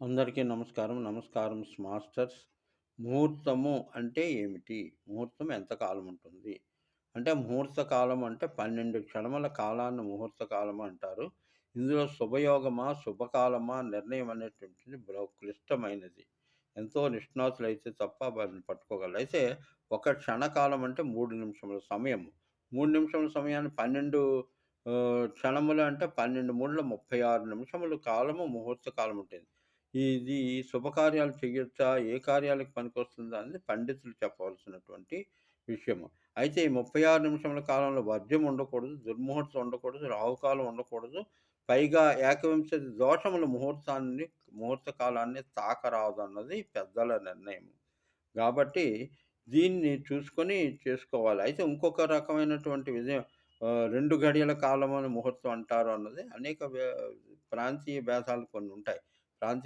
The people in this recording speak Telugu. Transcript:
అందరికీ నమస్కారం. నమస్కారం మాస్టర్స్. ముహూర్తము అంటే ఏమిటి? ముహూర్తం ఎంత కాలం ఉంటుంది? అంటే ముహూర్త కాలం అంటే 12 క్షణముల కాలాన్ని ముహూర్త కాలం అంటారు. ఇందులో శుభయోగమా, శుభకాలమా నిర్ణయం అనేటువంటిది క్లిష్టమైనది. ఎంతో నిష్ణాతులైతే తప్ప వాటిని పట్టుకోగలరు. అయితే ఒక క్షణకాలం అంటే 3 నిమిషముల సమయము. 3 నిమిషముల సమయాన్ని 12 క్షణములు అంటే 12 మూడుల 36 నిమిషములు కాలము ముహూర్త కాలం ఉంటుంది. ఇది శుభకార్యాలు చెయ్యొచ్చా? ఏ కార్యాలకు పనికొస్తుందా? అనేది పండితులు చెప్పవలసినటువంటి విషయము. అయితే ఈ 36 నిమిషముల కాలంలో వర్జ్యం ఉండకూడదు, దుర్ముహూర్తం ఉండకూడదు, రాహుకాలం ఉండకూడదు. పైగా ఏకవింశతి దోషములు ముహూర్త కాలాన్ని తాకరాదన్నది పెద్దల నిర్ణయం. గాబట్టి దీన్ని చూసుకొని చేసుకోవాలి. అయితే ఇంకొక రకమైనటువంటి 2 గడియల కాలమని ముహూర్తం అంటారు అన్నది అనేక ప్రాంతీయ భేదాలు కొన్నుంటాయి. ప్రాంతీయ